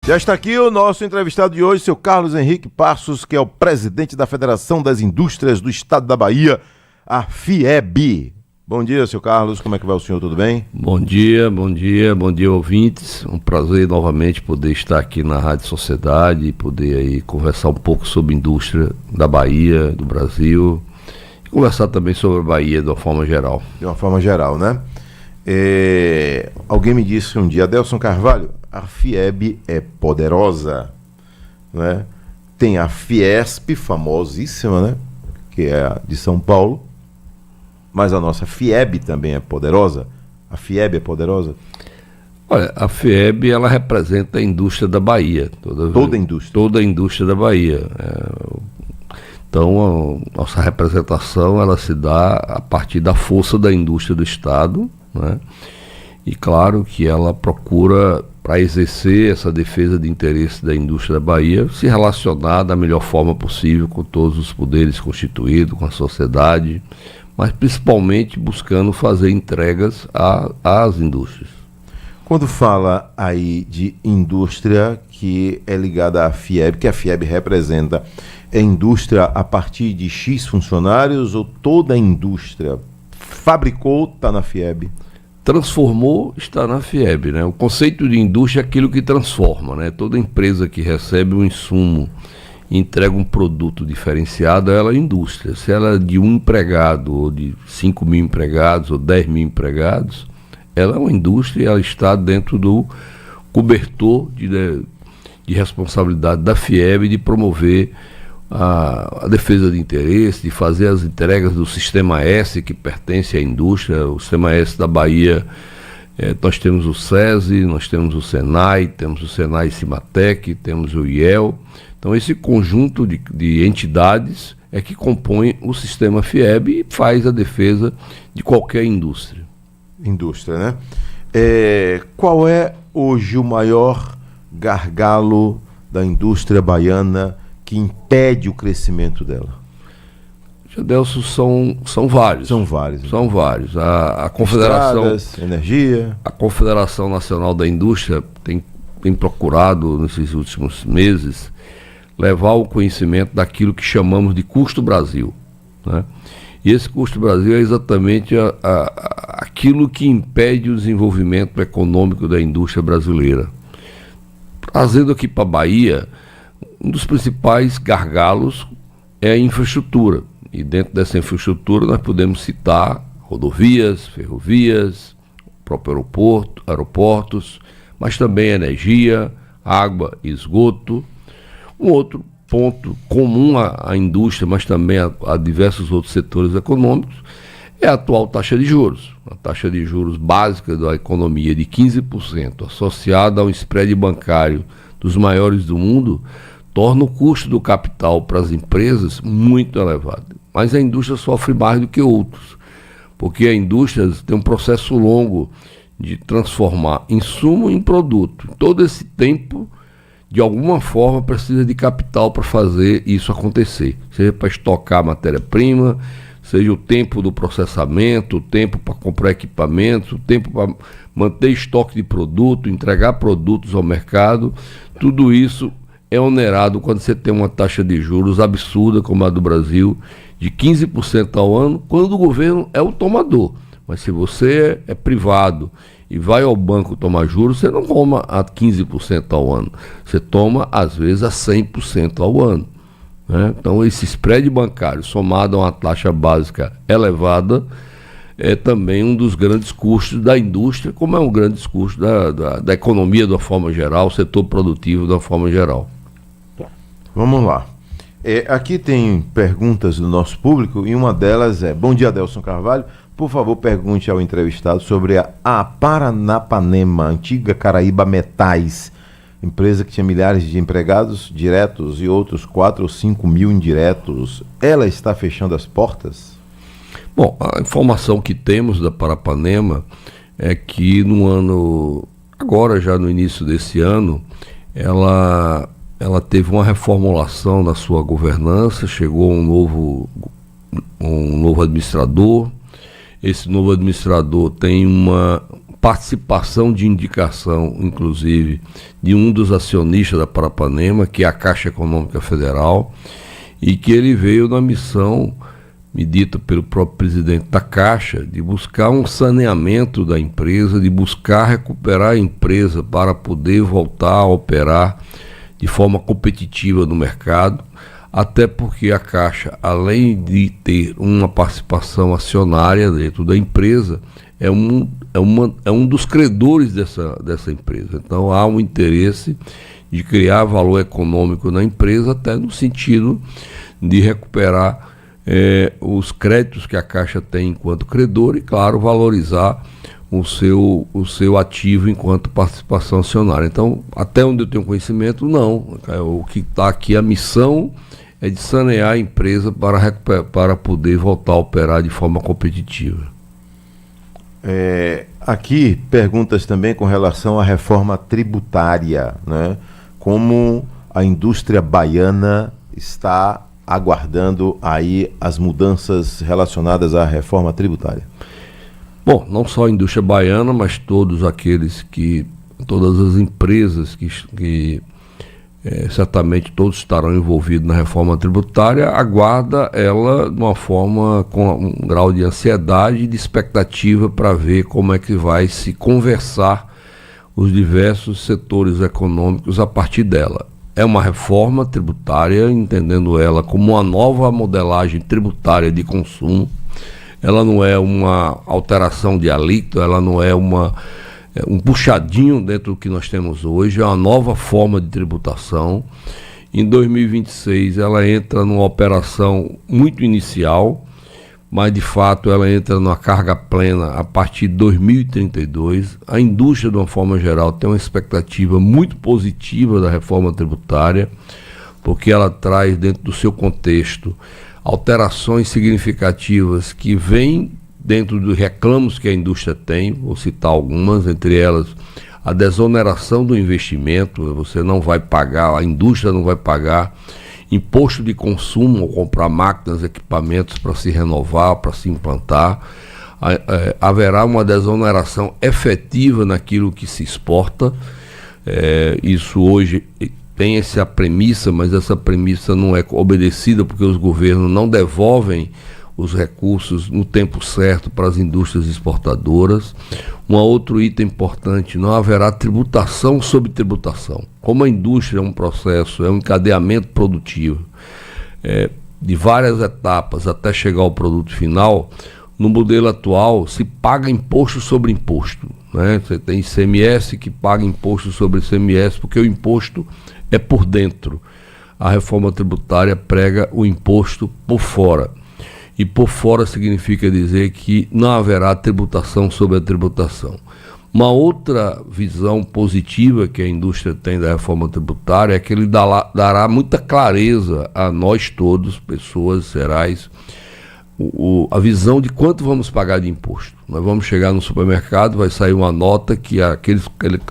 Já está aqui o nosso entrevistado de hoje, seu Carlos Henrique Passos, que é o presidente da Federação das Indústrias do Estado da Bahia, a FIEB. Bom dia, seu Carlos, como é que vai o senhor, tudo bem? Bom dia, ouvintes. Um prazer novamente poder estar aqui na Rádio Sociedade e poder aí conversar um pouco sobre a indústria da Bahia, do Brasil, e conversar também sobre a Bahia de uma forma geral. De uma forma geral, né? Alguém me disse um dia, Adelson Carvalho, a FIEB é poderosa, né? Tem a Fiesp, famosíssima, né? Que é a de São Paulo, mas a nossa FIEB também é poderosa. A FIEB é poderosa? Olha, a FIEB, ela representa a indústria da Bahia. Toda a indústria? Toda a indústria da Bahia. Então, a nossa representação, ela se dá a partir da força da indústria do Estado, né? E claro que ela procura, para exercer essa defesa de interesse da indústria da Bahia, se relacionar da melhor forma possível com todos os poderes constituídos, com a sociedade, mas principalmente buscando fazer entregas às indústrias. Quando fala aí de indústria que é ligada à FIEB, que a FIEB representa, é indústria a partir de X funcionários ou toda a indústria fabricou, está na FIEB? Transformou, está na FIEB, né? O conceito de indústria é aquilo que transforma, né? Toda empresa que recebe um insumo e entrega um produto diferenciado, ela é indústria. Se ela é de um empregado, ou de 5 mil empregados, ou 10 mil empregados, ela é uma indústria e ela está dentro do cobertor de responsabilidade da FIEB de promover a defesa de interesse, de fazer as entregas do Sistema S, que pertence à indústria. O Sistema S da Bahia, nós temos o SESI, nós temos o SENAI, temos o SENAI Cimatec, temos o IEL. Então esse conjunto de entidades é que compõe o sistema FIEB e faz a defesa de qualquer indústria. Indústria, né? Qual é hoje o maior gargalo da indústria baiana que impede o crescimento dela? Adelson, são vários. São vários. São vários. A Confederação... Estradas, energia... A Confederação Nacional da Indústria tem procurado, nesses últimos meses, levar o conhecimento daquilo que chamamos de custo Brasil, né? E esse custo Brasil é exatamente aquilo que impede o desenvolvimento econômico da indústria brasileira. Trazendo aqui para a Bahia, um dos principais gargalos é a infraestrutura. E dentro dessa infraestrutura nós podemos citar rodovias, ferrovias, próprio aeroportos, mas também energia, água e esgoto. Um outro ponto comum à indústria, mas também a diversos outros setores econômicos, é a atual taxa de juros. A taxa de juros básica da economia de 15%, associada a um spread bancário dos maiores do mundo, torna o custo do capital para as empresas muito elevado. Mas a indústria sofre mais do que outros, porque a indústria tem um processo longo de transformar insumo em produto. Todo esse tempo, de alguma forma, precisa de capital para fazer isso acontecer. Seja para estocar matéria-prima, seja o tempo do processamento, o tempo para comprar equipamentos, o tempo para manter estoque de produto, entregar produtos ao mercado. Tudo isso é onerado quando você tem uma taxa de juros absurda, como a do Brasil, de 15% ao ano, quando o governo é o tomador. Mas se você é privado e vai ao banco tomar juros, você não toma a 15% ao ano. Você toma, às vezes, a 100% ao ano, né? Então, esse spread bancário, somado a uma taxa básica elevada, é também um dos grandes custos da indústria, como é um grande custo da economia de uma forma geral, setor produtivo de uma forma geral. Vamos lá. Aqui tem perguntas do nosso público e uma delas é: bom dia, Adelson Carvalho. Por favor, pergunte ao entrevistado sobre a Paranapanema, antiga Caraíba Metais, empresa que tinha milhares de empregados diretos e outros 4 ou 5 mil indiretos. Ela está fechando as portas? Bom, a informação que temos da Paranapanema é que agora já no início desse ano, ela teve uma reformulação na sua governança, chegou um novo administrador. Esse novo administrador tem uma participação de indicação, inclusive, de um dos acionistas da Paranapanema, que é a Caixa Econômica Federal, e que ele veio na missão, me dita pelo próprio presidente da Caixa, de buscar um saneamento da empresa, de buscar recuperar a empresa para poder voltar a operar de forma competitiva no mercado, até porque a Caixa, além de ter uma participação acionária dentro da empresa, é um dos credores dessa empresa. Então há um interesse de criar valor econômico na empresa, até no sentido de recuperar os créditos que a Caixa tem enquanto credor e, claro, valorizar o seu ativo enquanto participação acionária. Então, até onde eu tenho conhecimento, não. O que está aqui, a missão é de sanear a empresa para poder voltar a operar de forma competitiva. Aqui, perguntas também com relação à reforma tributária, né? Como a indústria baiana está aguardando aí as mudanças relacionadas à reforma tributária? Bom, não só a indústria baiana, mas todas as empresas que certamente todos estarão envolvidos na reforma tributária, aguarda ela de uma forma com um grau de ansiedade e de expectativa para ver como é que vai se conversar os diversos setores econômicos a partir dela. É uma reforma tributária, entendendo ela como uma nova modelagem tributária de consumo. Ela não é uma alteração de alíquota, ela não é um puxadinho dentro do que nós temos hoje, é uma nova forma de tributação. Em 2026 ela entra numa operação muito inicial, mas de fato ela entra numa carga plena a partir de 2032. A indústria, de uma forma geral, tem uma expectativa muito positiva da reforma tributária, porque ela traz dentro do seu contexto alterações significativas que vêm dentro dos reclamos que a indústria tem. Vou citar algumas, entre elas a desoneração do investimento. Você não vai pagar, a indústria não vai pagar imposto de consumo ao comprar máquinas, equipamentos para se renovar, para se implantar. Haverá uma desoneração efetiva naquilo que se exporta. Isso hoje tem essa premissa, mas essa premissa não é obedecida porque os governos não devolvem os recursos no tempo certo para as indústrias exportadoras. Um outro item importante: não haverá tributação sobre tributação. Como a indústria é um processo, é um encadeamento produtivo de várias etapas até chegar ao produto final, no modelo atual se paga imposto sobre imposto, né? Você tem ICMS que paga imposto sobre ICMS, porque o imposto é por dentro. A reforma tributária prega o imposto por fora. E por fora significa dizer que não haverá tributação sobre a tributação. Uma outra visão positiva que a indústria tem da reforma tributária é que ele dará muita clareza a nós todos, pessoas gerais, a visão de quanto vamos pagar de imposto. Nós vamos chegar no supermercado, vai sair uma nota que a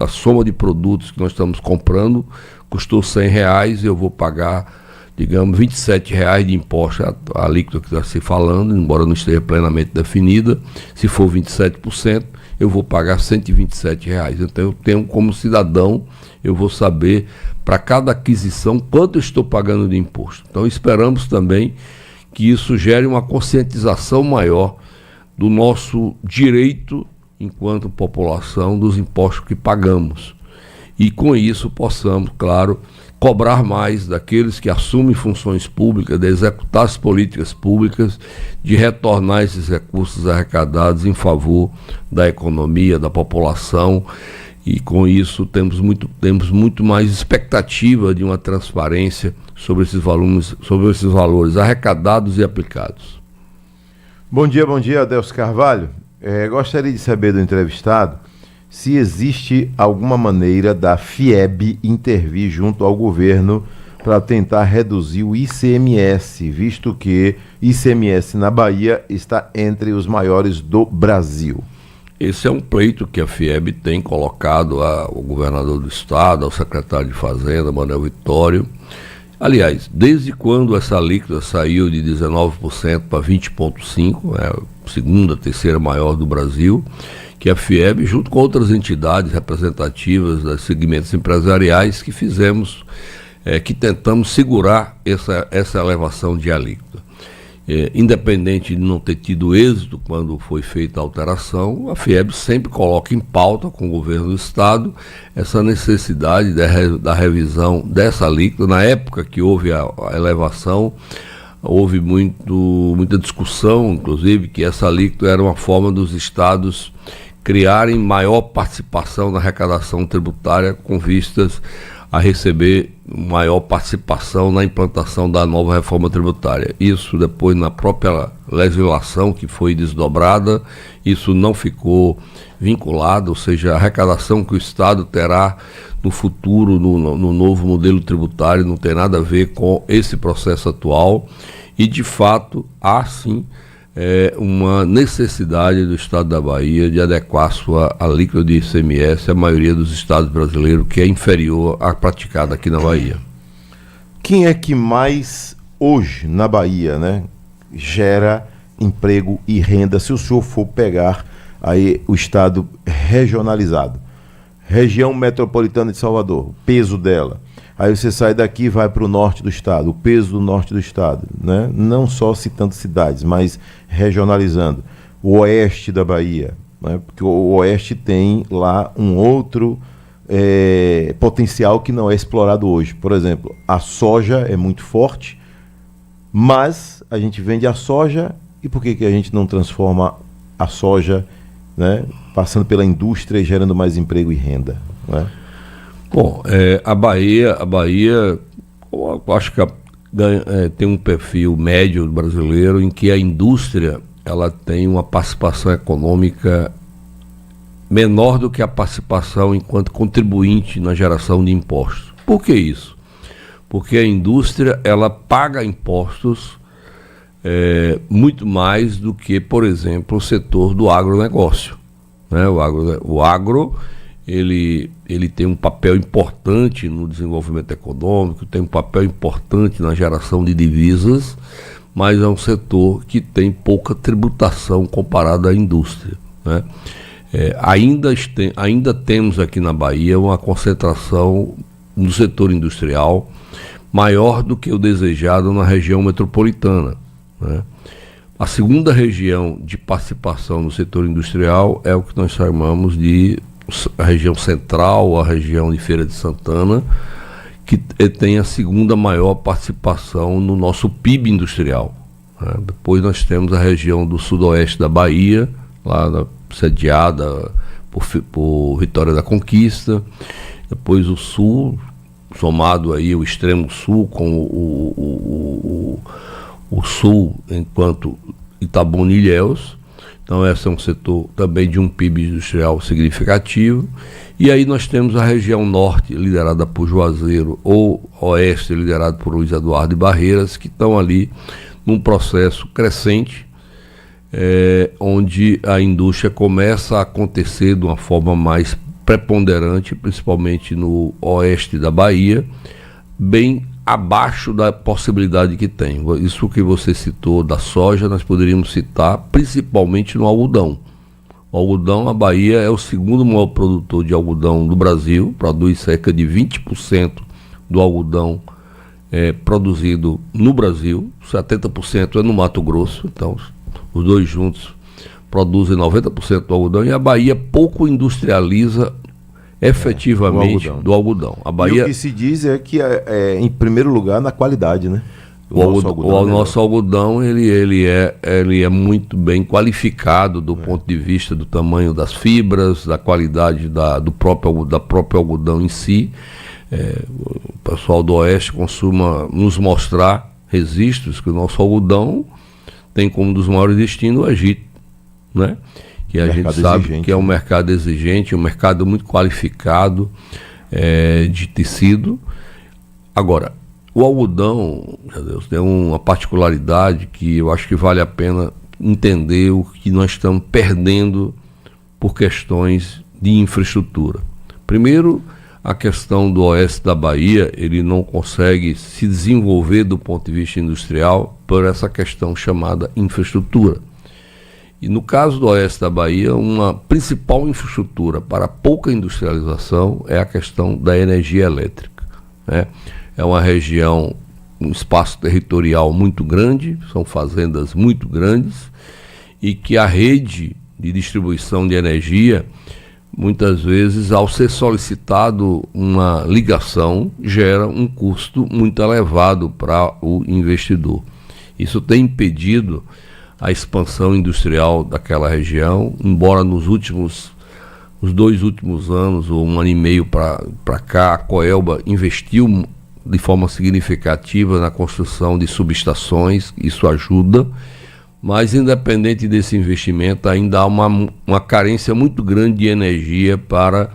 soma de produtos que nós estamos comprando custou R$100 e eu vou pagar, digamos, R$27 de imposto, a alíquota que está se falando, embora não esteja plenamente definida. Se for 27%, eu vou pagar R$127. Então eu tenho, como cidadão, eu vou saber para cada aquisição quanto eu estou pagando de imposto. Então esperamos também que isso gere uma conscientização maior do nosso direito enquanto população dos impostos que pagamos. E com isso possamos, claro, cobrar mais daqueles que assumem funções públicas, de executar as políticas públicas, de retornar esses recursos arrecadados em favor da economia, da população. E com isso temos muito mais expectativa de uma transparência sobre esses valores arrecadados e aplicados. Bom dia, Adelson Carvalho. Gostaria de saber do entrevistado se existe alguma maneira da FIEB intervir junto ao governo para tentar reduzir o ICMS, visto que ICMS na Bahia está entre os maiores do Brasil. Esse é um pleito que a FIEB tem colocado ao governador do estado, ao secretário de Fazenda, Manuel Vitório. Aliás, desde quando essa alíquota saiu de 19% para 20,5%, é a segunda, terceira maior do Brasil, que a FIEB, junto com outras entidades representativas dos segmentos empresariais, que fizemos, que tentamos segurar essa elevação de alíquota. Independente de não ter tido êxito quando foi feita a alteração, a FIEB sempre coloca em pauta com o governo do Estado essa necessidade da revisão dessa alíquota. Na época que houve a elevação, houve muita discussão, inclusive, que essa alíquota era uma forma dos estados criarem maior participação na arrecadação tributária com vistas a receber maior participação na implantação da nova reforma tributária. Isso depois na própria legislação que foi desdobrada, isso não ficou vinculado, ou seja, a arrecadação que o Estado terá no futuro, no novo modelo tributário, não tem nada a ver com esse processo atual e, de fato, há sim uma necessidade do Estado da Bahia de adequar sua alíquota de ICMS à maioria dos estados brasileiros, que é inferior à praticada aqui na Bahia. Quem é que mais hoje na Bahia, né, gera emprego e renda, se o senhor for pegar aí o estado regionalizado? Região metropolitana de Salvador, o peso dela. Aí você sai daqui e vai para o norte do estado, o peso do norte do estado, né? Não só citando cidades, mas regionalizando. O oeste da Bahia, né? Porque o oeste tem lá um outro potencial que não é explorado hoje. Por exemplo, a soja é muito forte, mas a gente vende a soja e por que a gente não transforma a soja, né, passando pela indústria e gerando mais emprego e renda, né? Bom, a Bahia, eu acho que tem um perfil médio brasileiro em que a indústria ela tem uma participação econômica menor do que a participação enquanto contribuinte na geração de impostos. Por que isso? Porque a indústria ela paga impostos muito mais do que, por exemplo, o setor do agronegócio, né? O agro ele tem um papel importante no desenvolvimento econômico, tem um papel importante na geração de divisas, mas é um setor que tem pouca tributação comparado à indústria, né? Ainda temos aqui na Bahia uma concentração no setor industrial maior do que o desejado na região metropolitana, né? A segunda região de participação no setor industrial é o que nós chamamos de a região central, a região de Feira de Santana, que tem a segunda maior participação no nosso PIB industrial, né? Depois nós temos a região do sudoeste da Bahia, lá sediada por Vitória da Conquista, depois o sul, somado aí o extremo sul com o sul enquanto Itabuna e Ilhéus. Então esse é um setor também de um PIB industrial significativo. E aí nós temos a região norte, liderada por Juazeiro, ou oeste, liderado por Luiz Eduardo e Barreiras, que estão ali num processo crescente, onde a indústria começa a acontecer de uma forma mais preponderante, principalmente no oeste da Bahia, bem abaixo da possibilidade que tem. Isso que você citou da soja, nós poderíamos citar principalmente no algodão. O algodão, a Bahia é o segundo maior produtor de algodão do Brasil, produz cerca de 20% do algodão produzido no Brasil, 70% é no Mato Grosso, então os dois juntos produzem 90% do algodão, e a Bahia pouco industrializa efetivamente do algodão. A Bahia, e o que se diz é que em primeiro lugar na qualidade, né? O nosso algodão ele é muito bem qualificado do ponto de vista do tamanho das fibras, da qualidade da própria algodão em si. O pessoal do Oeste costuma nos mostrar registros que o nosso algodão tem como um dos maiores destinos o Egito, né? Que a gente sabe exigente, que é um mercado exigente, um mercado muito qualificado de tecido. Agora, o algodão, meu Deus, tem uma particularidade que eu acho que vale a pena entender o que nós estamos perdendo por questões de infraestrutura. Primeiro, a questão do oeste da Bahia, ele não consegue se desenvolver do ponto de vista industrial por essa questão chamada infraestrutura. E no caso do oeste da Bahia, uma principal infraestrutura para pouca industrialização é a questão da energia elétrica, né? É uma região, um espaço territorial muito grande, são fazendas muito grandes, e que a rede de distribuição de energia, muitas vezes, ao ser solicitado uma ligação, gera um custo muito elevado para o investidor. Isso tem impedido a expansão industrial daquela região, embora os 2 últimos anos, ou 1 ano e meio para cá, a Coelba investiu de forma significativa na construção de subestações, isso ajuda, mas independente desse investimento, ainda há uma carência muito grande de energia para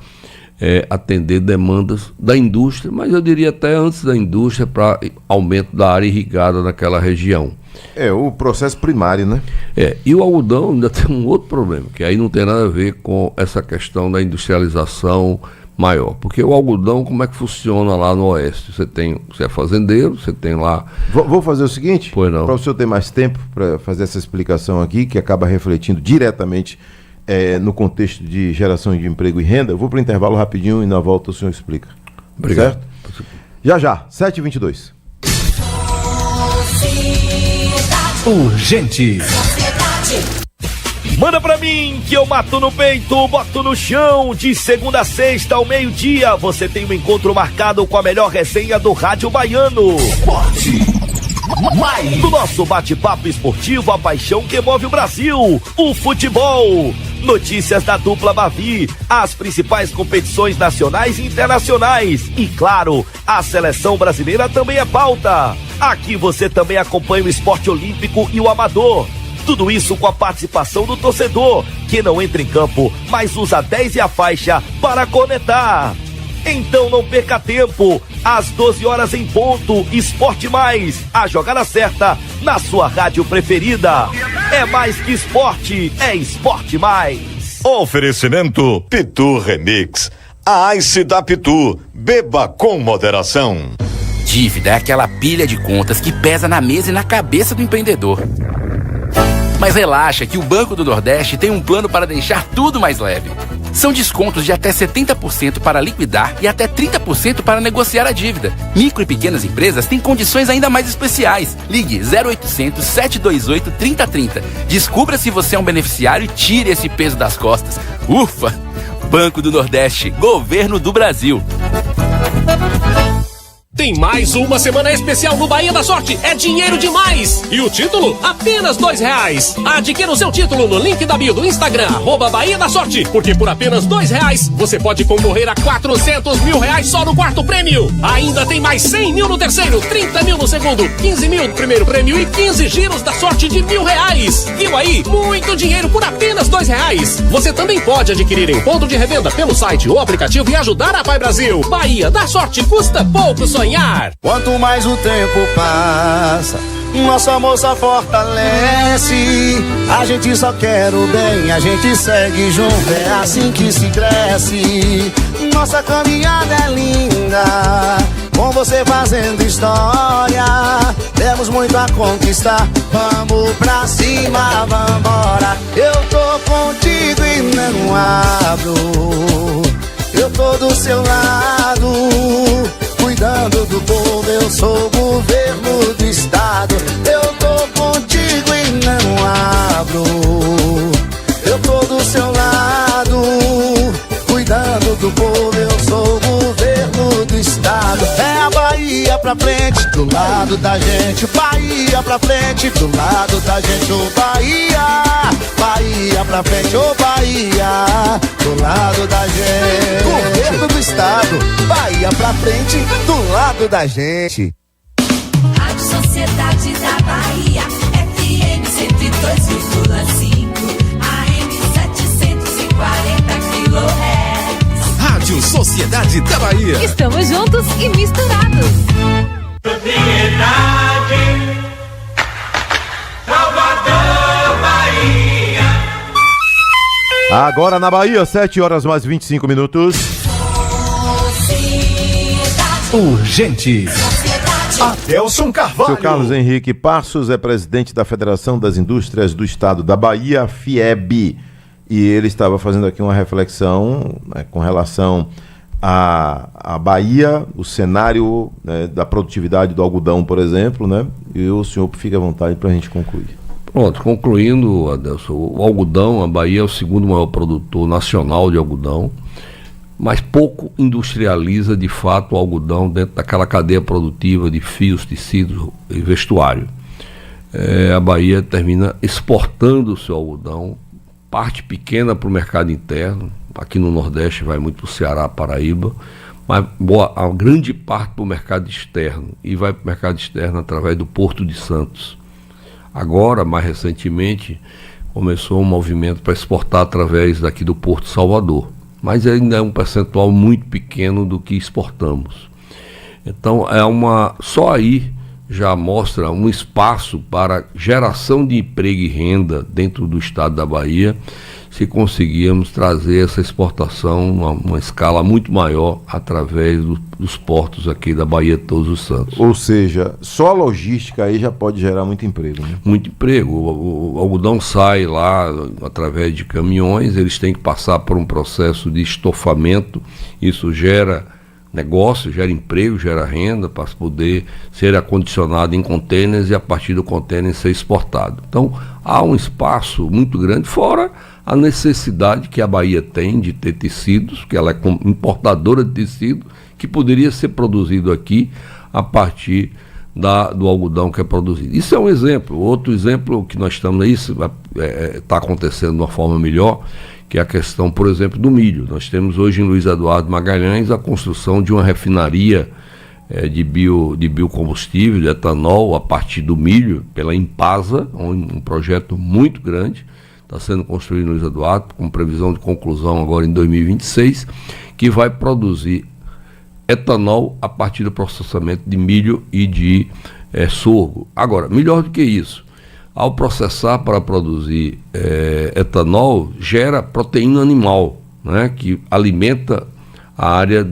atender demandas da indústria, mas eu diria até antes da indústria, para aumento da área irrigada naquela região. O processo primário, né? E o algodão ainda tem um outro problema, que aí não tem nada a ver com essa questão da industrialização maior. Porque o algodão, como é que funciona lá no oeste? Você é fazendeiro, você tem lá... Vou fazer o seguinte, para o senhor ter mais tempo para fazer essa explicação aqui, que acaba refletindo diretamente no contexto de geração de emprego e renda. Eu vou para o intervalo rapidinho e na volta o senhor explica. Obrigado. Certo? Já, 7h22. Urgente. Manda pra mim que eu mato no peito, boto no chão. De segunda a sexta ao meio-dia, você tem um encontro marcado com a melhor resenha do rádio baiano. No nosso bate-papo esportivo, a paixão que move o Brasil, o futebol. Notícias da dupla Bavi, as principais competições nacionais e internacionais. E claro, a seleção brasileira também é pauta. Aqui você também acompanha o esporte olímpico e o amador. Tudo isso com a participação do torcedor, que não entra em campo, mas usa 10 e a faixa para conectar. Então não perca tempo, às 12 horas em ponto, Esporte Mais, a jogada certa na sua rádio preferida. É mais que esporte, é Esporte Mais. Oferecimento Pitu Remix, a Ice da Pitu, beba com moderação. Dívida é aquela pilha de contas que pesa na mesa e na cabeça do empreendedor. Mas relaxa que o Banco do Nordeste tem um plano para deixar tudo mais leve. São descontos de até 70% para liquidar e até 30% para negociar a dívida. Micro e pequenas empresas têm condições ainda mais especiais. Ligue 0800 728 3030. Descubra se você é um beneficiário e tire esse peso das costas. Ufa! Banco do Nordeste, Governo do Brasil. Tem mais uma semana especial no Bahia da Sorte. É dinheiro demais! E o título? Apenas R$2. Adquira o seu título no link da bio do Instagram, @Bahia da Sorte. Porque por apenas R$2, você pode concorrer a R$400 mil só no quarto prêmio. Ainda tem mais 100 mil no terceiro, 30 mil no segundo, 15 mil no primeiro prêmio e 15 giros da sorte de R$1.000. Viu aí? Muito dinheiro por apenas R$2. Você também pode adquirir em ponto de revenda pelo site ou aplicativo e ajudar a Pai Brasil. Bahia da Sorte, custa pouco sonhar. Quanto mais o tempo passa, nosso amor só fortalece. A gente só quer o bem, a gente segue junto, é assim que se cresce. Nossa caminhada é linda, com você fazendo história. Temos muito a conquistar, vamos pra cima, vambora. Eu tô contigo e não abro, eu tô do seu lado. Cuidando do povo, eu sou o governo do estado. Eu tô contigo e não abro, eu tô do seu lado. Cuidando do povo, eu sou o governo do estado. É a Bahia pra frente, do lado da gente. Bahia pra frente, do lado da gente. Ô Bahia, Bahia pra frente. Ô Bahia, do lado da gente. Governo do estado, Bahia pra frente, do lado da gente. Rádio Sociedade da Bahia, FM 102,5, AM 740 kHz. Rádio Sociedade da Bahia. Estamos juntos e misturados. Sociedade, Salvador, Bahia. Agora na Bahia, 7 horas mais 25 minutos. urgente. Adelson Carvalho. Seu Carlos Henrique Passos é presidente da Federação das Indústrias do Estado da Bahia, FIEB, e ele estava fazendo aqui uma reflexão, né, com relação à Bahia, o cenário, né, da produtividade do algodão, por exemplo, né? E o senhor fica à vontade para a gente concluir. Pronto, concluindo, Adelson, o algodão, a Bahia é o segundo maior produtor nacional de algodão, mas pouco industrializa de fato o algodão dentro daquela cadeia produtiva de fios, tecidos e vestuário. A Bahia termina exportando o seu algodão, parte pequena para o mercado interno, aqui no Nordeste vai muito para o Ceará, Paraíba, mas a grande parte para o mercado externo, e vai para o mercado externo através do Porto de Santos. Agora, mais recentemente, começou um movimento para exportar através daqui do Porto de Salvador, mas ainda é um percentual muito pequeno do que exportamos. Então, só aí já mostra um espaço para geração de emprego e renda dentro do estado da Bahia, se conseguirmos trazer essa exportação uma escala muito maior através dos portos aqui da Bahia de Todos os Santos. Ou seja, só a logística aí já pode gerar muito emprego, né? Muito emprego. O algodão sai lá através de caminhões, eles têm que passar por um processo de estofamento, isso gera negócio, gera emprego, gera renda para poder ser acondicionado em contêineres e a partir do contêiner ser exportado. Então há um espaço muito grande, fora a necessidade que a Bahia tem de ter tecidos, que ela é importadora de tecido, que poderia ser produzido aqui a partir do algodão que é produzido. Isso é um exemplo. Outro exemplo que nós estamos aí, está acontecendo de uma forma melhor, que é a questão, por exemplo, do milho. Nós temos hoje em Luiz Eduardo Magalhães a construção de uma refinaria de biocombustível, de etanol, a partir do milho, pela Impasa, um projeto muito grande, está sendo construído em Luiz Eduardo, com previsão de conclusão agora em 2026, que vai produzir etanol a partir do processamento de milho e de sorgo. Agora, melhor do que isso, ao processar para produzir etanol, gera proteína animal, né, que alimenta a área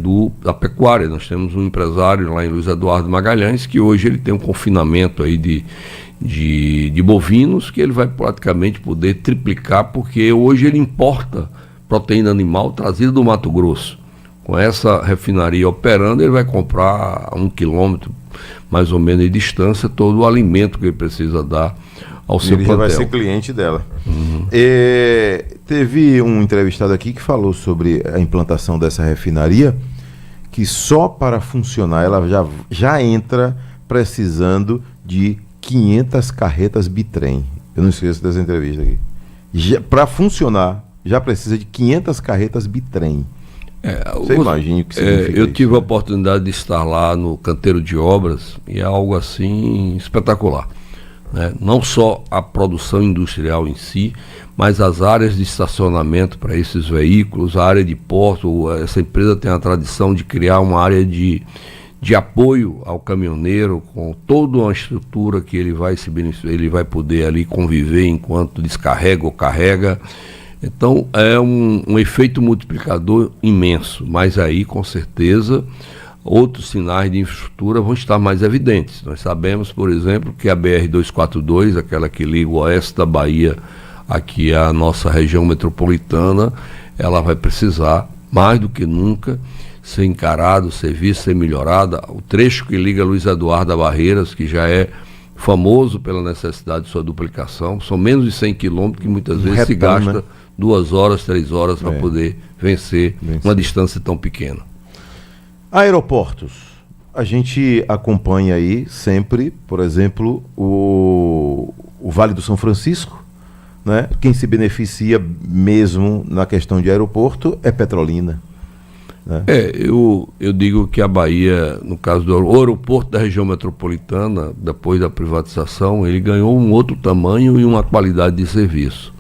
da pecuária. Nós temos um empresário lá em Luiz Eduardo Magalhães, que hoje ele tem um confinamento aí de bovinos, que ele vai praticamente poder triplicar, porque hoje ele importa proteína animal trazida do Mato Grosso. Com essa refinaria operando, ele vai comprar a 1 quilômetro, mais ou menos, de distância, todo o alimento que ele precisa dar ao seu plantel. Ele já vai ser cliente dela. Uhum. Teve um entrevistado aqui que falou sobre a implantação dessa refinaria, que só para funcionar ela já entra precisando de 500 carretas bitrem. Eu não esqueço dessa entrevista aqui. Para funcionar, já precisa de 500 carretas bitrem. Você imagina o que significa eu isso, tive a oportunidade de estar lá no canteiro de obras e é algo assim espetacular, né? Não só a produção industrial em si, mas as áreas de estacionamento para esses veículos, a área de porto. Essa empresa tem a tradição de criar uma área de apoio ao caminhoneiro, com toda uma estrutura que ele vai poder ali conviver enquanto descarrega ou carrega. Então é um efeito multiplicador imenso, mas aí com certeza outros sinais de infraestrutura vão estar mais evidentes. Nós sabemos, por exemplo, que a BR-242, aquela que liga o oeste da Bahia aqui à nossa região metropolitana, ela vai precisar mais do que nunca ser encarado, ser visto, ser melhorada. O trecho que liga Luiz Eduardo a Barreiras, que já é famoso pela necessidade de sua duplicação, são menos de 100 quilômetros que muitas vezes se gasta, né? 2 horas, 3 horas para poder vencer uma distância tão pequena. Aeroportos. A gente acompanha aí sempre, por exemplo, o Vale do São Francisco, né? Quem se beneficia mesmo na questão de aeroporto é Petrolina, né? Eu digo que a Bahia, no caso do aeroporto da região metropolitana, depois da privatização, ele ganhou um outro tamanho e uma qualidade de serviço.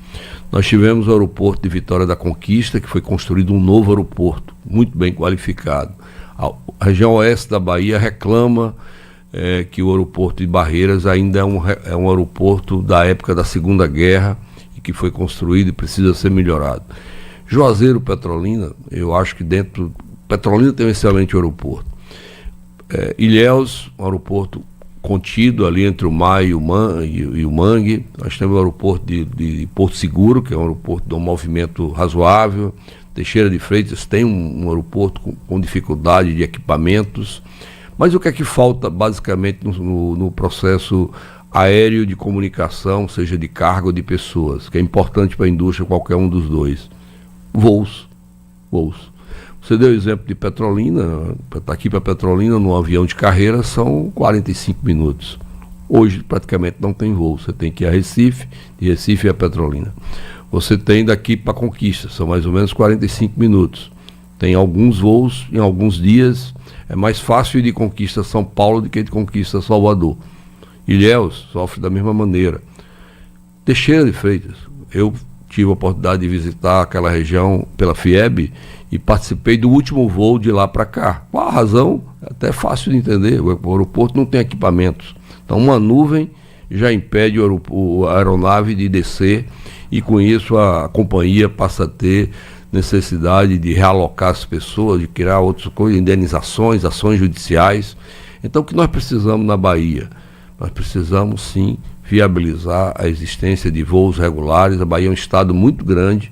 Nós tivemos o aeroporto de Vitória da Conquista, que foi construído um novo aeroporto, muito bem qualificado. A região oeste da Bahia reclama que o aeroporto de Barreiras ainda é um aeroporto da época da Segunda Guerra e que foi construído e precisa ser melhorado. Juazeiro, Petrolina, eu acho que Petrolina tem um excelente aeroporto. Ilhéus, um aeroporto contido ali entre o mar e o Mangue. Nós temos o aeroporto de Porto Seguro, que é um aeroporto de um movimento razoável. Teixeira de Freitas tem um aeroporto com dificuldade de equipamentos. Mas o que é que falta basicamente no processo aéreo de comunicação, seja de carga ou de pessoas, que é importante para a indústria, qualquer um dos dois? Voos. Você deu o exemplo de Petrolina. Para aqui para Petrolina, num avião de carreira, são 45 minutos. Hoje praticamente não tem voo. Você tem que ir a Recife, de Recife a Petrolina. Você tem daqui para Conquista, são mais ou menos 45 minutos. Tem alguns voos, em alguns dias, é mais fácil ir de Conquista a São Paulo do que de Conquista a Salvador. Ilhéus sofre da mesma maneira. Teixeira de Freitas, eu tive a oportunidade de visitar aquela região pela FIEB e participei do último voo de lá para cá. Qual a razão? É até fácil de entender, o aeroporto não tem equipamentos. Então uma nuvem já impede a aeronave de descer e com isso a companhia passa a ter necessidade de realocar as pessoas, de criar outras coisas, indenizações, ações judiciais. Então o que nós precisamos na Bahia? Nós precisamos sim viabilizar a existência de voos regulares. A Bahia é um estado muito grande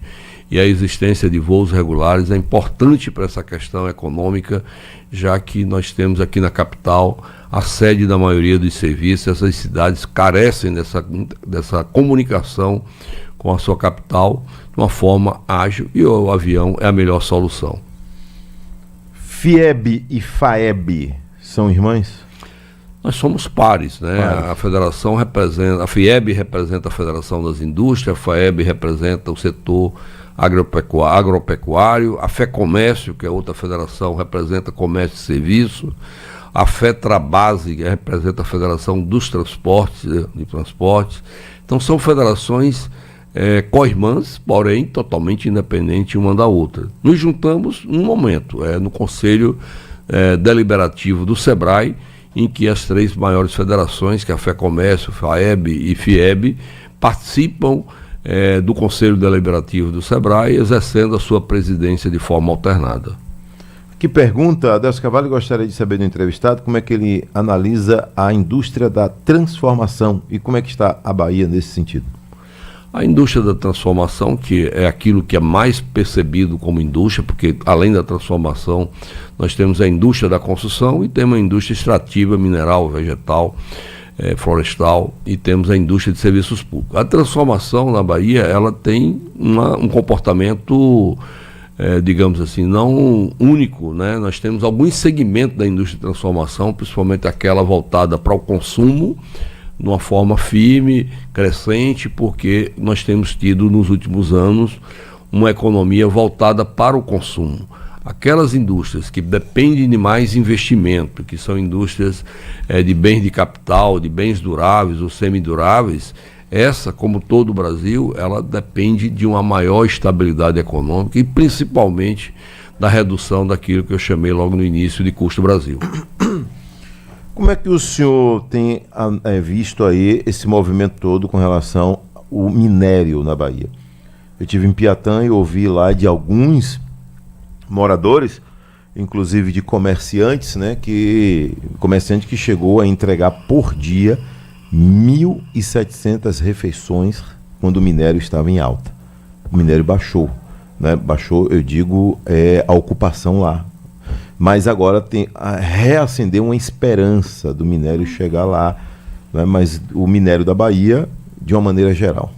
e a existência de voos regulares é importante para essa questão econômica, já que nós temos aqui na capital a sede da maioria dos serviços. Essas cidades carecem dessa comunicação com a sua capital de uma forma ágil e o avião é a melhor solução. FIEB e FAEB são irmãs? Nós somos pares, né? A federação representa, a FIEB representa a Federação das Indústrias, a FAEB representa o setor agropecuário, a FEComércio, que é outra federação, representa comércio e serviço, a FETRABASE, que representa a Federação dos Transportes, de Transportes. Então são federações co-irmãs, porém totalmente independentes uma da outra. Nos juntamos num momento, no Conselho Deliberativo do SEBRAE, em que as três maiores federações, que é a FEComércio, FAEB e FIEB, participam do Conselho Deliberativo do SEBRAE, exercendo a sua presidência de forma alternada. Que pergunta, Adelson Carvalho, gostaria de saber do entrevistado como é que ele analisa a indústria da transformação e como é que está a Bahia nesse sentido. A indústria da transformação, que é aquilo que é mais percebido como indústria, porque além da transformação, nós temos a indústria da construção e temos a indústria extrativa, mineral, vegetal, florestal, e temos a indústria de serviços públicos. A transformação na Bahia, ela tem um comportamento, digamos assim, não único, né? Nós temos alguns segmentos da indústria de transformação, principalmente aquela voltada para o consumo, de uma forma firme, crescente, porque nós temos tido nos últimos anos uma economia voltada para o consumo. Aquelas indústrias que dependem de mais investimento, que são indústrias de bens de capital, de bens duráveis ou semiduráveis, essa, como todo o Brasil, ela depende de uma maior estabilidade econômica e principalmente da redução daquilo que eu chamei logo no início de custo Brasil. Como é que o senhor tem visto aí esse movimento todo com relação ao minério na Bahia? Eu estive em Piatã e ouvi lá de alguns moradores, inclusive de comerciantes, né, comerciante que chegou a entregar por dia 1.700 refeições quando o minério estava em alta. O minério baixou, né? Baixou, eu digo, a ocupação lá. Mas agora tem a reacender uma esperança do minério chegar lá, né? Mas o minério da Bahia, de uma maneira geral.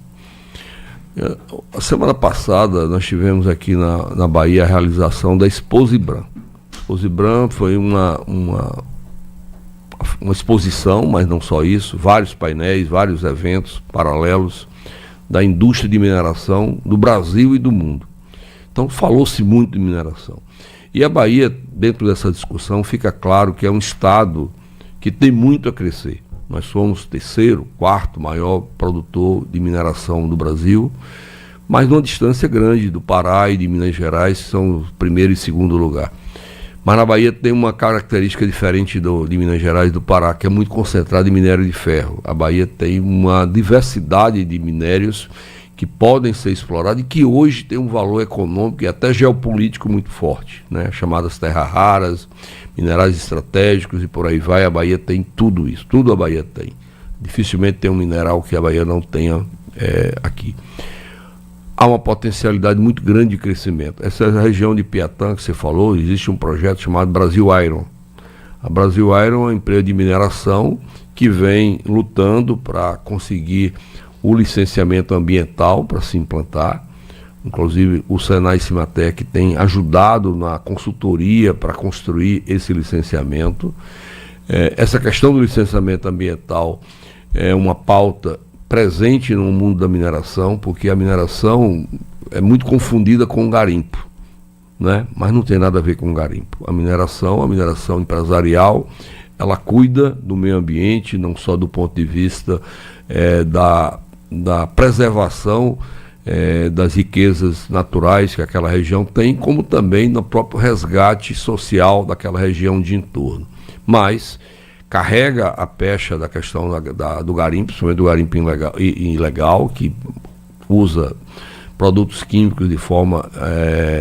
A semana passada nós tivemos aqui na Bahia a realização da Exposibran. Exposibran foi uma exposição, mas não só isso, vários painéis, vários eventos paralelos da indústria de mineração do Brasil e do mundo. Então falou-se muito de mineração. E a Bahia, dentro dessa discussão, fica claro que é um estado que tem muito a crescer. Nós somos o terceiro, quarto maior produtor de mineração do Brasil, mas numa distância grande do Pará e de Minas Gerais, que são o primeiro e segundo lugar. Mas na Bahia tem uma característica diferente de Minas Gerais e do Pará, que é muito concentrado em minério de ferro. A Bahia tem uma diversidade de minérios que podem ser exploradas e que hoje tem um valor econômico e até geopolítico muito forte, né? Chamadas terras raras, minerais estratégicos e por aí vai. A Bahia tem tudo isso, tudo a Bahia tem. Dificilmente tem um mineral que a Bahia não tenha aqui. Há uma potencialidade muito grande de crescimento. Essa região de Piatã que você falou, existe um projeto chamado Brasil Iron. A Brasil Iron é uma empresa de mineração que vem lutando para conseguir o licenciamento ambiental para se implantar. Inclusive o Senai Cimatec tem ajudado na consultoria para construir esse licenciamento. Essa questão do licenciamento ambiental é uma pauta presente no mundo da mineração, porque a mineração é muito confundida com o garimpo, né? Mas não tem nada a ver com o garimpo. A mineração empresarial, ela cuida do meio ambiente, não só do ponto de vista da preservação das riquezas naturais que aquela região tem, como também no próprio resgate social daquela região de entorno. Mas carrega a pecha da questão do garimpo, principalmente do garimpo ilegal, que usa produtos químicos de forma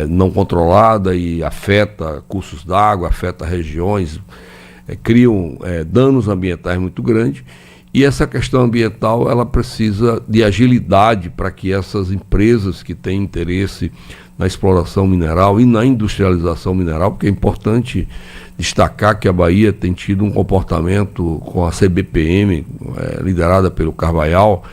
não controlada e afeta cursos d'água, afeta regiões, criam danos ambientais muito grandes. E essa questão ambiental, ela precisa de agilidade para que essas empresas que têm interesse na exploração mineral e na industrialização mineral, porque é importante destacar que a Bahia tem tido um comportamento com a CBPM, liderada pelo Carvalhal,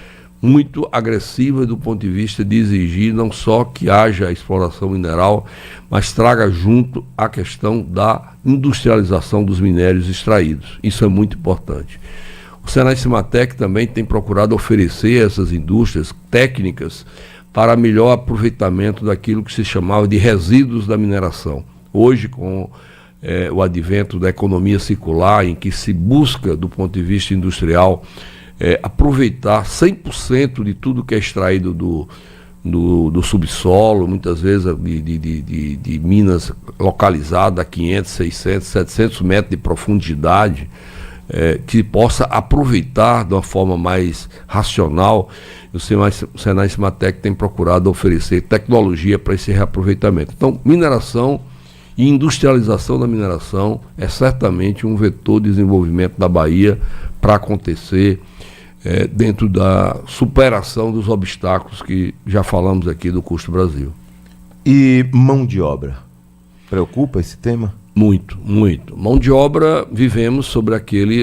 muito agressiva do ponto de vista de exigir não só que haja exploração mineral, mas traga junto a questão da industrialização dos minérios extraídos. Isso é muito importante. O Senai Cimatec também tem procurado oferecer a essas indústrias técnicas para melhor aproveitamento daquilo que se chamava de resíduos da mineração. Hoje, com o advento da economia circular, em que se busca, do ponto de vista industrial, aproveitar 100% de tudo que é extraído do subsolo, muitas vezes de minas localizadas a 500, 600, 700 metros de profundidade, que possa aproveitar de uma forma mais racional. O Senai Cimatec tem procurado oferecer tecnologia para esse reaproveitamento. Então, mineração e industrialização da mineração é certamente um vetor de desenvolvimento da Bahia para acontecer dentro da superação dos obstáculos que já falamos aqui do Custo Brasil. E mão de obra? Preocupa esse tema? Muito, muito. Mão de obra, vivemos sobre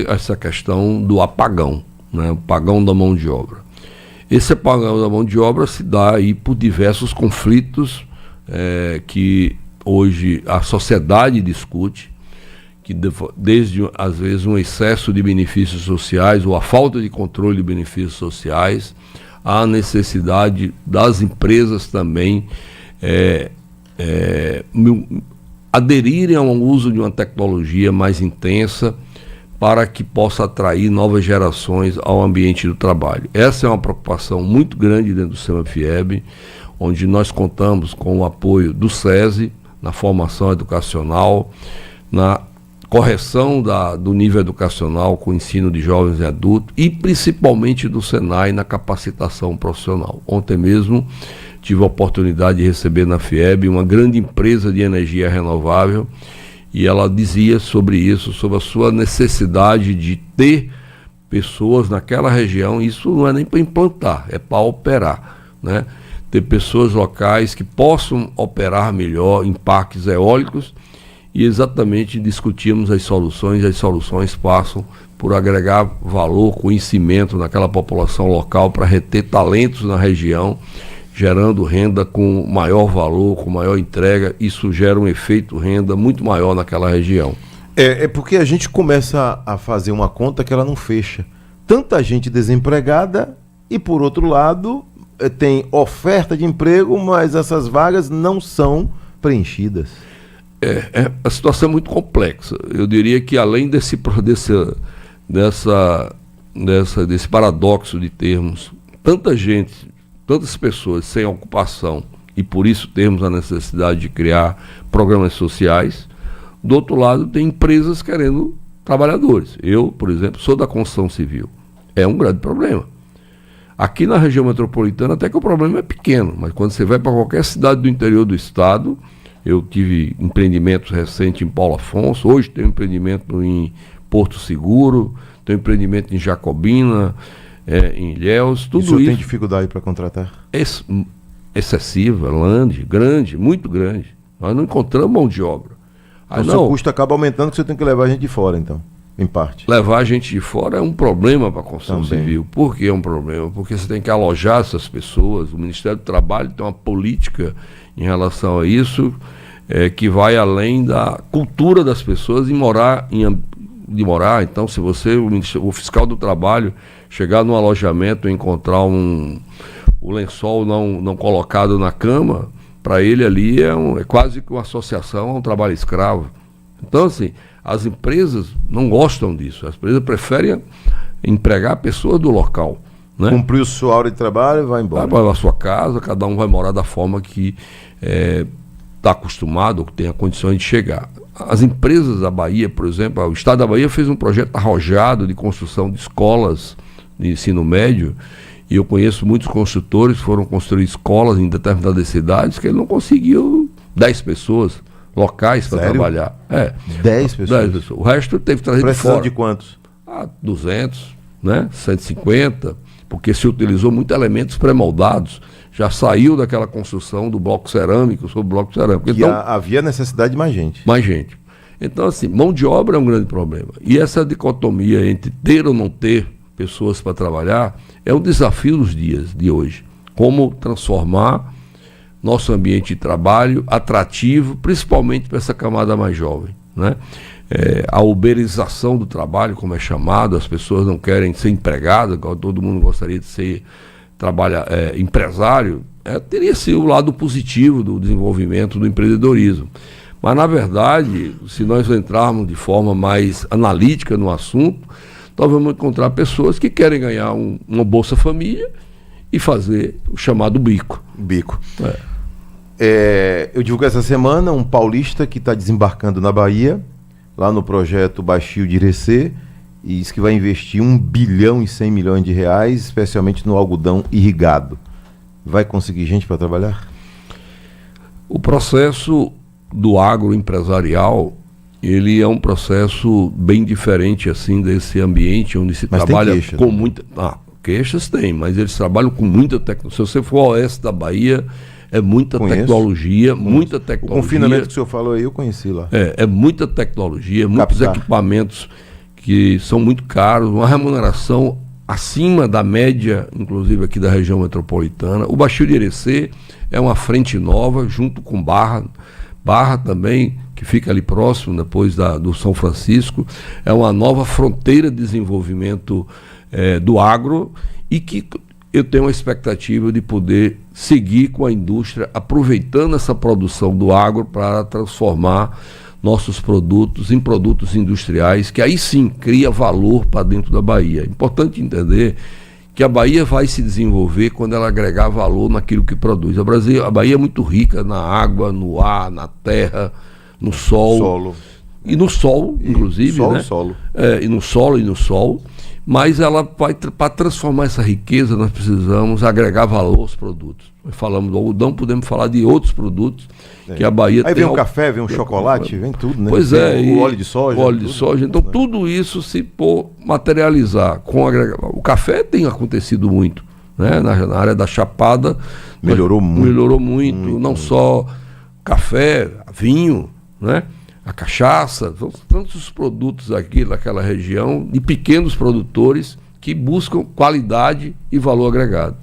essa questão do apagão, né? O apagão da mão de obra. Esse apagão da mão de obra se dá aí por diversos conflitos que hoje a sociedade discute, que desde, às vezes, um excesso de benefícios sociais ou a falta de controle de benefícios sociais, a necessidade das empresas também aderirem ao uso de uma tecnologia mais intensa para que possa atrair novas gerações ao ambiente do trabalho. Essa é uma preocupação muito grande dentro do SEMAFIEB, onde nós contamos com o apoio do SESI, na formação educacional, na correção do nível educacional com o ensino de jovens e adultos e principalmente do Senai na capacitação profissional. Ontem mesmo tive a oportunidade de receber na FIEB uma grande empresa de energia renovável e ela dizia sobre isso, sobre a sua necessidade de ter pessoas naquela região. Isso não é nem para implantar, é para operar, né? Ter pessoas locais que possam operar melhor em parques eólicos e exatamente discutimos as soluções passam por agregar valor, conhecimento naquela população local para reter talentos na região, gerando renda com maior valor, com maior entrega. Isso gera um efeito renda muito maior naquela região. É porque a gente começa a fazer uma conta que ela não fecha. Tanta gente desempregada e, por outro lado, tem oferta de emprego, mas essas vagas não são preenchidas. A situação é muito complexa. Eu diria que além desse paradoxo de termos tanta gente, tantas pessoas sem ocupação e por isso termos a necessidade de criar programas sociais, do outro lado tem empresas querendo trabalhadores. Eu, por exemplo, sou da construção civil. É um grande problema. Aqui na região metropolitana até que o problema é pequeno, mas quando você vai para qualquer cidade do interior do estado, eu tive empreendimentos recentes em Paulo Afonso, hoje tenho empreendimento em Porto Seguro, tenho empreendimento em Jacobina, em Ilhéus, tudo isso. O senhor tem dificuldade para contratar? Excessiva, grande, muito grande. Nós não encontramos mão de obra. Então, o seu custo acaba aumentando, que você tem que levar a gente de fora, então, em parte. Levar a gente de fora é um problema para a construção civil. Por que é um problema? Porque você tem que alojar essas pessoas. O Ministério do Trabalho tem uma política em relação a isso, que vai além da cultura das pessoas de morar. Então, se você, o fiscal do trabalho, chegar num alojamento e encontrar o lençol não colocado na cama, para ele ali é quase que uma associação a um trabalho escravo. Então, assim, as empresas não gostam disso. As empresas preferem empregar pessoas do local. Né? Cumpriu sua hora de trabalho e vai embora. Vai para a sua casa, cada um vai morar da forma que está acostumado, ou que tem a condições de chegar. As empresas da Bahia, por exemplo, o Estado da Bahia fez um projeto arrojado de construção de escolas de ensino médio, e eu conheço muitos construtores que foram construir escolas em determinadas cidades que ele não conseguiu 10 pessoas locais para trabalhar. 10 pessoas? 10 pessoas. O resto teve que trazer de fora. De quantos? 200, né? 150, porque se utilizou muito elementos pré-moldados. Já saiu daquela construção do bloco cerâmico sobre o bloco cerâmico. Então, havia necessidade de mais gente. Mais gente. Então, assim, mão de obra é um grande problema. E essa dicotomia entre ter ou não ter pessoas para trabalhar é um desafio dos dias de hoje. Como transformar nosso ambiente de trabalho atrativo, principalmente para essa camada mais jovem, né? A uberização do trabalho, como é chamado, as pessoas não querem ser empregadas, todo mundo gostaria de ser empresário, teria sido o lado positivo do desenvolvimento do empreendedorismo. Mas, na verdade, se nós entrarmos de forma mais analítica no assunto, nós vamos encontrar pessoas que querem ganhar uma Bolsa Família e fazer o chamado bico. Eu divulguei essa semana um paulista que está desembarcando na Bahia, lá no projeto Baixio de Irecê, e diz que vai investir 1 bilhão e 100 milhões de reais, especialmente no algodão irrigado. Vai conseguir gente para trabalhar? O processo do agroempresarial, ele é um processo bem diferente assim desse ambiente onde se trabalha com muita... queixas tem, mas eles trabalham com muita tecnologia. Se você for ao oeste da Bahia, é muita tecnologia, muita tecnologia. O confinamento que o senhor falou aí, eu conheci lá. É muita tecnologia, muitos equipamentos que são muito caros, uma remuneração acima da média, inclusive aqui da região metropolitana. O Baixio de Irecê é uma frente nova, junto com Barra também, que fica ali próximo, depois do São Francisco. É uma nova fronteira de desenvolvimento do agro, e que eu tenho uma expectativa de poder seguir com a indústria, aproveitando essa produção do agro para transformar nossos produtos em produtos industriais, que aí sim cria valor para dentro da Bahia. É importante entender que a Bahia vai se desenvolver quando ela agregar valor naquilo que produz. A Bahia é muito rica na água, no ar, na terra, no solo. E no sol, inclusive, né? E no solo e no sol. Mas ela vai, para transformar essa riqueza, nós precisamos agregar valor aos produtos. Nós falamos do algodão, podemos falar de outros produtos que a Bahia tem. Aí vem um café, vem um chocolate, vem tudo, né? Pois o óleo de soja. O óleo de soja. Então, tudo isso se materializar com o café tem acontecido muito, né? Na área da Chapada. Melhorou muito. Não só café, vinho, né? A cachaça, tantos produtos aqui naquela região, de pequenos produtores que buscam qualidade e valor agregado.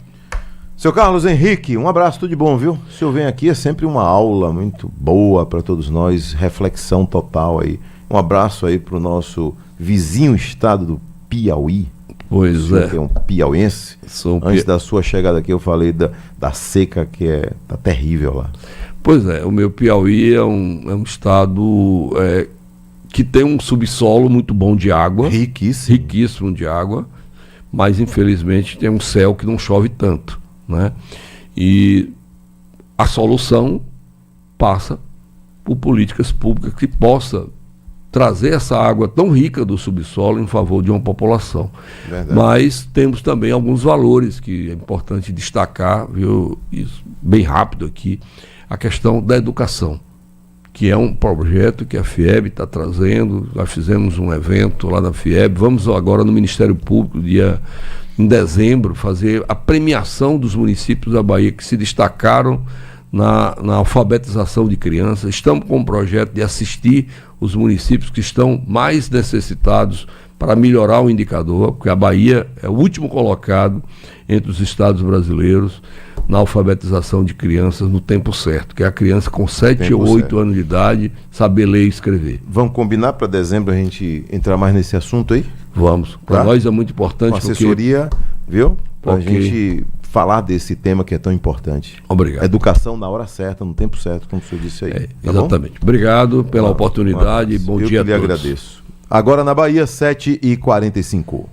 Seu Carlos Henrique, um abraço, tudo de bom, viu? O senhor vem aqui, é sempre uma aula muito boa para todos nós, reflexão total aí. Um abraço aí para o nosso vizinho estado do Piauí. Pois é. Que é um piauiense. Antes da sua chegada aqui eu falei da seca que tá terrível lá. Pois é, o meu Piauí é um estado que tem um subsolo muito bom de água. Riquíssimo de água, mas infelizmente tem um céu que não chove tanto, né? E a solução passa por políticas públicas que possa trazer essa água tão rica do subsolo em favor de uma população. Verdade. Mas temos também alguns valores que é importante destacar, viu, isso, bem rápido aqui, a questão da educação, que é um projeto que a FIEB está trazendo. Nós fizemos um evento lá na FIEB, vamos agora no Ministério Público, em dezembro, fazer a premiação dos municípios da Bahia que se destacaram na alfabetização de crianças. Estamos com um projeto de assistir os municípios que estão mais necessitados para melhorar o indicador, porque a Bahia é o último colocado entre os estados brasileiros na alfabetização de crianças no tempo certo, que é a criança com 7 ou 8 anos de idade saber ler e escrever. Vamos combinar para dezembro a gente entrar mais nesse assunto aí? Vamos. Para Tá? nós é muito importante. Com assessoria, viu? Para a Porque- gente falar desse tema que é tão importante. Obrigado. Educação na hora certa, no tempo certo, como o senhor disse aí. Tá bom? Exatamente. Obrigado pela oportunidade. Bom dia a Eu que lhe todos. agradeço. Agora na Bahia, 7h45.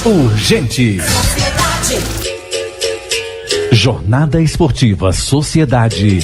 Urgente. Jornada Esportiva Sociedade.